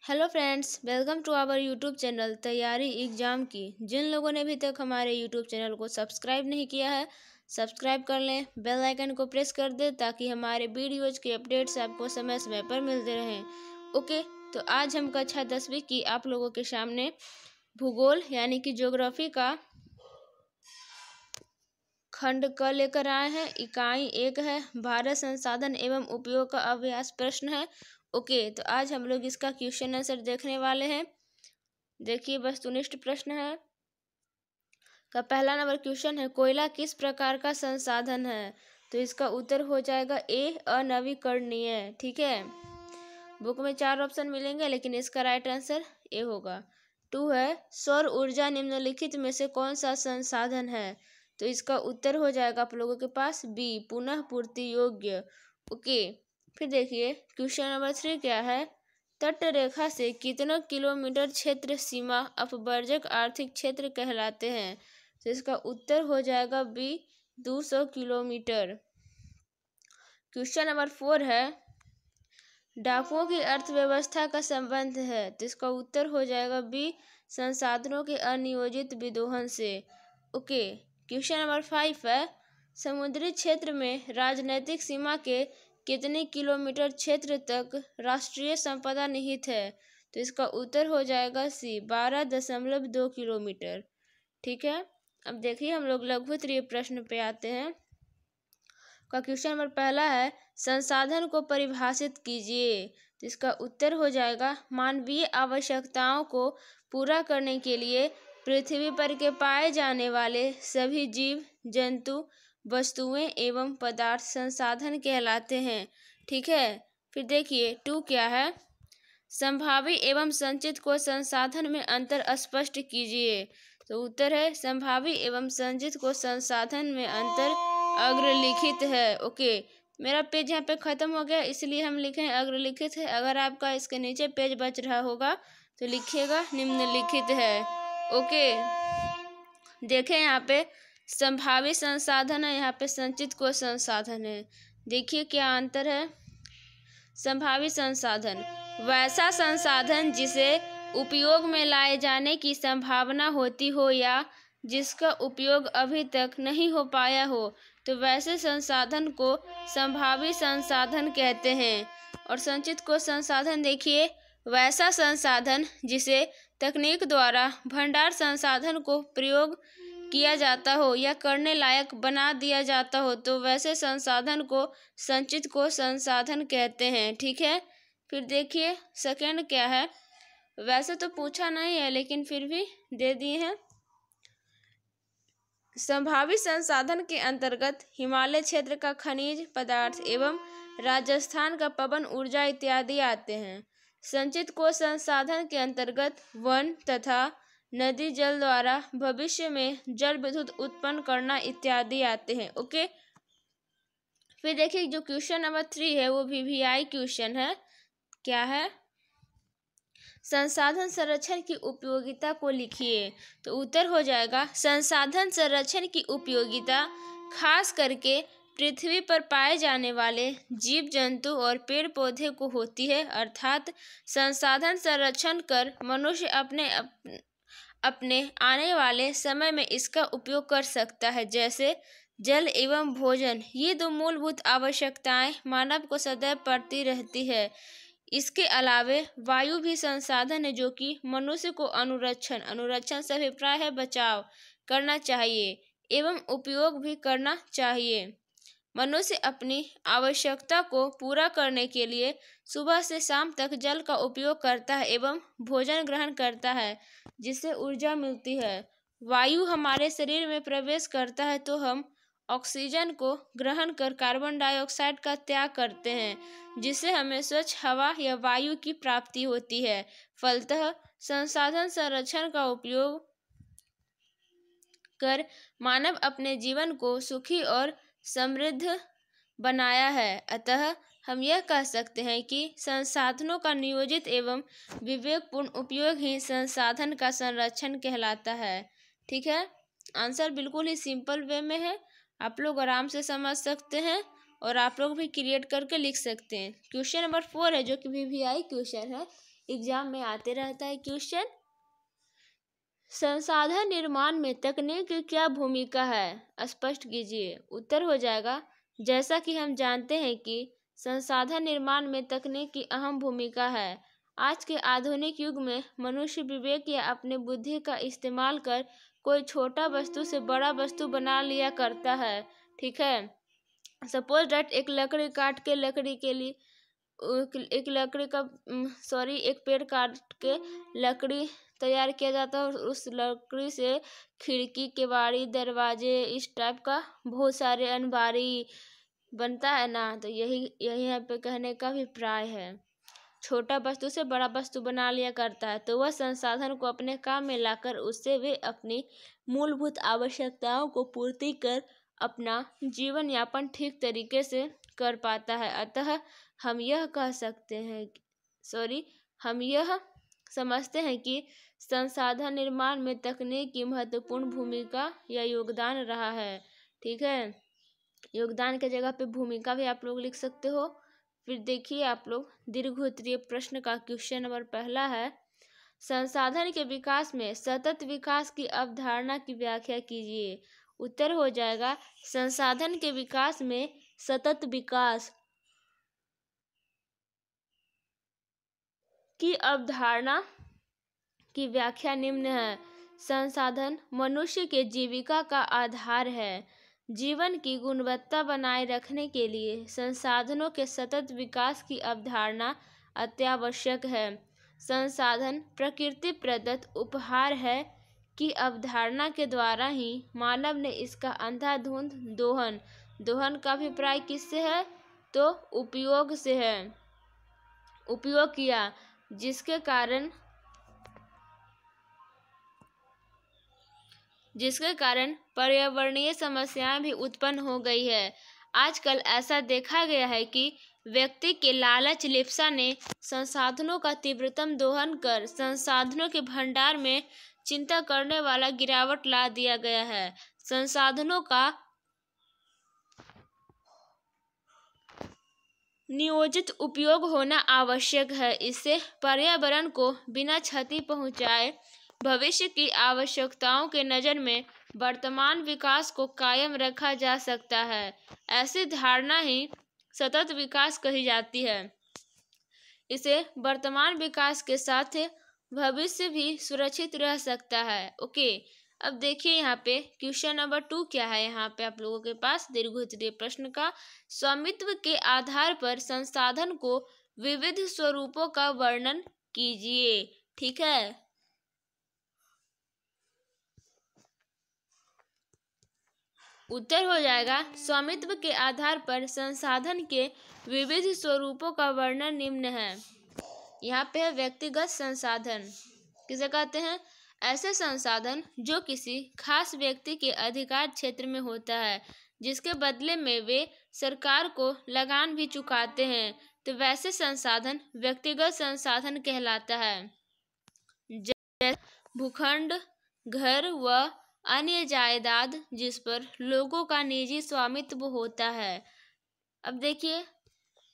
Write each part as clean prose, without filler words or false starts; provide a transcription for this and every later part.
Hello friends, welcome to our YouTube channel तैयारी exam की। जिन लोगों ने अभी तक हमारे यूट्यूब चैनल को सब्सक्राइब नहीं किया है, सब्सक्राइब कर लें, बेल आइकन को प्रेस कर दें ताकि हमारे वीडियोज़ के अपडेट्स आपको समय समय पर मिलते रहें। ओके, तो आज हम कक्षा 10वीं की आप लोगों के सामने भूगोल यानी कि ज्योग्राफी का खंड क लेकर आए हैं। इकाई 1 है, भारत संसाधन एवं उपयोग का अभ्यास प्रश्न है। ओके, तो आज हम लोग इसका क्वेश्चन आंसर देखने वाले हैं। देखिए, वस्तुनिष्ठ प्रश्न है का पहला नंबर क्वेश्चन है, कोयला किस प्रकार का संसाधन है? तो इसका उत्तर हो जाएगा ए, अनवीकरणीय। ठीक है, बुक में 4 ऑप्शन मिलेंगे लेकिन इसका राइट आंसर ए होगा। 2 है, सौर ऊर्जा निम्नलिखित में से कौन सा संसाधन है? तो इसका उत्तर हो जाएगा आप लोगों के पास बी, पुनः पूर्ति योग्य। ओके, फिर देखिए क्वेश्चन नंबर 3 क्या है, तट रेखा से कितना किलोमीटर क्षेत्र सीमा अपवर्जक आर्थिक क्षेत्र कहलाते हैं? तो इसका उत्तर हो जाएगा बी, 200 किलोमीटर। क्वेश्चन नंबर 4 है, डाकुओं की अर्थव्यवस्था का संबंध है? तो इसका उत्तर हो जाएगा बी, संसाधनों के अनियोजित विदोहन से। ओके, क्वेश्चन नंबर 5 है, समुद्री क्षेत्र में राजनैतिक सीमा के कितने किलोमीटर क्षेत्र तक राष्ट्रीय संपदा निहित है? तो इसका उत्तर हो जाएगा सी, 12.2 किलोमीटर। ठीक है, अब देखिए हम लोग लघुत्तरीय प्रश्न पे आते हैं। का क्वेश्चन नंबर पहला है, संसाधन को परिभाषित कीजिए। तो इसका उत्तर हो जाएगा, मानवीय आवश्यकताओं को पूरा करने के लिए पृथ्वी पर के पाए जाने वाले सभी जीव जंतु वस्तुएं एवं पदार्थ संसाधन कहलाते हैं। ठीक है, फिर देखिए 2 क्या है, संभावी एवं संचित को संसाधन में अंतर स्पष्ट कीजिए। तो उत्तर है, संभावी एवं संचित को संसाधन में अंतर अग्रलिखित है। ओके, मेरा पेज यहाँ पे ख़त्म हो गया इसलिए हम लिखें अग्रलिखित है। अगर आपका इसके नीचे पेज बच रहा होगा तो लिखिएगा निम्नलिखित है। ओके, देखें यहाँ पे संभावी संसाधन है, यहाँ पे संचित को संसाधन है। देखिए क्या अंतर है। संभावी संसाधन वैसा संसाधन जिसे उपयोग में लाए जाने की संभावना होती हो या जिसका उपयोग अभी तक नहीं हो पाया हो, तो वैसे संसाधन को संभावी संसाधन कहते हैं। और संचित को संसाधन देखिए, वैसा संसाधन जिसे तकनीक द्वारा भंडार संसाधन को प्रयोग किया जाता हो या करने लायक बना दिया जाता हो, तो वैसे संसाधन को संचित को संसाधन कहते हैं। ठीक है, फिर देखिए सेकंड क्या है, वैसे तो पूछा नहीं है लेकिन फिर भी दे दिए हैं। संभावी संसाधन के अंतर्गत हिमालय क्षेत्र का खनिज पदार्थ एवं राजस्थान का पवन ऊर्जा इत्यादि आते हैं। संचित को संसाधन के अंतर्गत वन तथा नदी जल द्वारा भविष्य में जल विद्युत उत्पन्न करना इत्यादि आते हैं। ओके, फिर देखिए जो क्वेश्चन नंबर 3 है वो VVI क्वेश्चन है। क्या है, संसाधन संरक्षण की उपयोगिता को लिखिए। तो उत्तर हो जाएगा, संसाधन संरक्षण की उपयोगिता खास करके पृथ्वी पर पाए जाने वाले जीव जंतु और पेड़ पौधे को होती है। अर्थात संसाधन संरक्षण कर मनुष्य अपने आने वाले समय में इसका उपयोग कर सकता है, जैसे जल एवं भोजन। ये 2 मूलभूत आवश्यकताएं मानव को सदैव पड़ती रहती है। इसके अलावे वायु भी संसाधन है जो कि मनुष्य को अनुरक्षण से अभिप्राय है बचाव करना चाहिए एवं उपयोग भी करना चाहिए। मनुष्य अपनी आवश्यकता को पूरा करने के लिए सुबह से शाम तक जल का उपयोग करता है एवं भोजन ग्रहण करता है, जिससे ऊर्जा मिलती है। वायु हमारे शरीर में प्रवेश करता है तो हम ऑक्सीजन को ग्रहण कर कार्बन डाइऑक्साइड का त्याग करते हैं, जिससे हमें स्वच्छ हवा या वायु की प्राप्ति होती है। फलतः संसाधन संरक्षण का उपयोग कर मानव अपने जीवन को सुखी और समृद्ध बनाया है। अतः हम यह कह सकते हैं कि संसाधनों का नियोजित एवं विवेकपूर्ण उपयोग ही संसाधन का संरक्षण कहलाता है। ठीक है, आंसर बिल्कुल ही सिंपल वे में है, आप लोग आराम से समझ सकते हैं और आप लोग भी क्रिएट करके लिख सकते हैं। क्वेश्चन नंबर 4 है जो कि VVI क्वेश्चन है। एग्जाम में आते रहता है क्वेश्चन। संसाधन निर्माण में तकनीक की क्या भूमिका है, स्पष्ट कीजिए। उत्तर हो जाएगा, जैसा कि हम जानते हैं कि संसाधन निर्माण में तकनीक की अहम भूमिका है। आज के आधुनिक युग में मनुष्य विवेक या अपने बुद्धि का इस्तेमाल कर कोई छोटा वस्तु से बड़ा वस्तु बना लिया करता है। ठीक है, सपोज डैट एक लकड़ी काट के लकड़ी के लिए एक पेड़ काट के लकड़ी तैयार किया जाता है और उस लकड़ी से खिड़की, केवाड़ी, दरवाजे, इस टाइप का बहुत सारे अलमारी बनता है ना। तो यही यहाँ पे कहने का अभिप्राय है। छोटा वस्तु से बड़ा वस्तु बना लिया करता है, तो वह संसाधन को अपने काम में लाकर उससे वे अपनी मूलभूत आवश्यकताओं को पूर्ति कर अपना जीवन यापन ठीक तरीके से कर पाता है। अतः हम यह समझते हैं कि संसाधन निर्माण में तकनीक की महत्वपूर्ण भूमिका या योगदान रहा है। ठीक है, योगदान के जगह पे भूमिका भी आप लोग लिख सकते हो। फिर देखिए आप लोग दीर्घोत्तरीय प्रश्न का क्वेश्चन नंबर पहला है, संसाधन के विकास में सतत विकास की अवधारणा की व्याख्या कीजिए। उत्तर हो जाएगा, संसाधन के विकास में सतत विकास की अवधारणा की व्याख्या निम्न है। संसाधन मनुष्य के जीविका का आधार है। जीवन की गुणवत्ता बनाए रखने के लिए संसाधनों के सतत विकास की अवधारणा अत्यावश्यक है। संसाधन प्रकृति प्रदत्त उपहार है की अवधारणा के द्वारा ही मानव ने इसका अंधाधुंध दोहन का अभिप्राय किससे है, तो उपयोग से है, उपयोग किया, जिसके कारण पर्यावरणीय समस्याएं भी उत्पन्न हो गई है। आजकल ऐसा देखा गया है कि व्यक्ति के लालच लिप्सा ने संसाधनों का तीव्रतम दोहन कर संसाधनों के भंडार में चिंता करने वाला गिरावट ला दिया गया है। संसाधनों का नियोजित उपयोग होना आवश्यक है। इससे पर्यावरण को बिना क्षति पहुंचाए भविष्य की आवश्यकताओं के नज़र में वर्तमान विकास को कायम रखा जा सकता है। ऐसी धारणा ही सतत विकास कही जाती है। इसे वर्तमान विकास के साथ भविष्य भी सुरक्षित रह सकता है। ओके, अब देखिए यहाँ पे क्वेश्चन नंबर 2 क्या है। यहाँ पे आप लोगों के पास दीर्घोत्तरीय प्रश्न का, स्वामित्व के आधार पर संसाधन को विविध स्वरूपों का वर्णन कीजिए। ठीक है, उत्तर हो जाएगा, स्वामित्व के आधार पर संसाधन के विविध स्वरूपों का वर्णन निम्न है। यहाँ पे है व्यक्तिगत संसाधन, किसे कहते हैं, ऐसे संसाधन जो किसी खास व्यक्ति के अधिकार क्षेत्र में होता है, जिसके बदले में वे सरकार को लगान भी चुकाते हैं, तो वैसे संसाधन व्यक्तिगत संसाधन कहलाता है। जैसे भूखंड, घर व अन्य जायदाद जिस पर लोगों का निजी स्वामित्व होता है। अब देखिए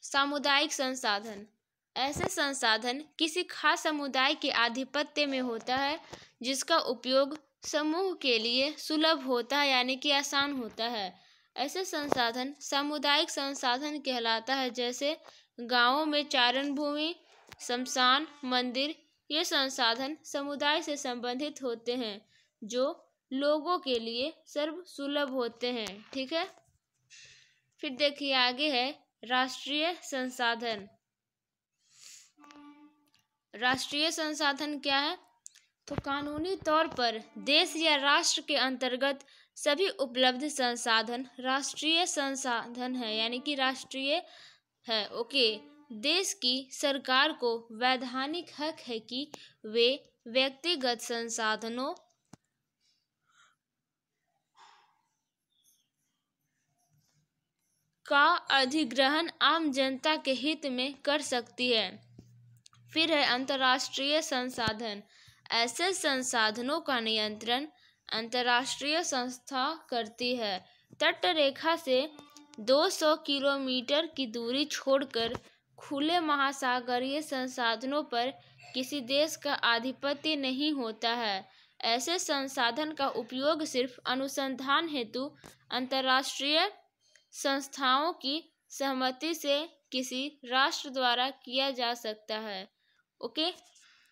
सामुदायिक संसाधन, ऐसे संसाधन किसी खास समुदाय के आधिपत्य में होता है, जिसका उपयोग समूह के लिए सुलभ होता है, यानी कि आसान होता है। ऐसे संसाधन सामुदायिक संसाधन कहलाता है। जैसे गांवों में चारण भूमि, शमशान, मंदिर, ये संसाधन समुदाय से संबंधित होते हैं, जो लोगों के लिए सर्व सुलभ होते हैं। ठीक है, फिर देखिए आगे है राष्ट्रीय संसाधन। राष्ट्रीय संसाधन क्या है, तो कानूनी तौर पर देश या राष्ट्र के अंतर्गत सभी उपलब्ध संसाधन राष्ट्रीय संसाधन है, यानी कि राष्ट्रीय है। ओके, देश की सरकार को वैधानिक हक है कि वे व्यक्तिगत संसाधनों का अधिग्रहण आम जनता के हित में कर सकती है। फिर है अंतर्राष्ट्रीय संसाधन, ऐसे संसाधनों का नियंत्रण अंतर्राष्ट्रीय संस्था करती है। तट रेखा से 200 किलोमीटर की दूरी छोड़कर खुले महासागरीय संसाधनों पर किसी देश का आधिपत्य नहीं होता है। ऐसे संसाधन का उपयोग सिर्फ अनुसंधान हेतु अंतर्राष्ट्रीय संस्थाओं की सहमति से किसी राष्ट्र द्वारा किया जा सकता है। ओके,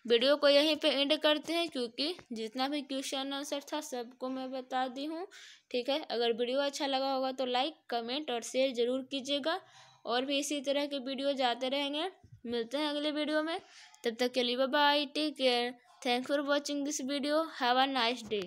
वीडियो को यहीं पे एंड करते हैं, क्योंकि जितना भी क्वेश्चन आंसर था सबको मैं बता दी हूँ। ठीक है, अगर वीडियो अच्छा लगा होगा तो लाइक, कमेंट और शेयर जरूर कीजिएगा। और भी इसी तरह के वीडियो जाते रहेंगे। मिलते हैं अगले वीडियो में, तब तक के लिए bye bye, take care, thanks for watching this video, have a nice day.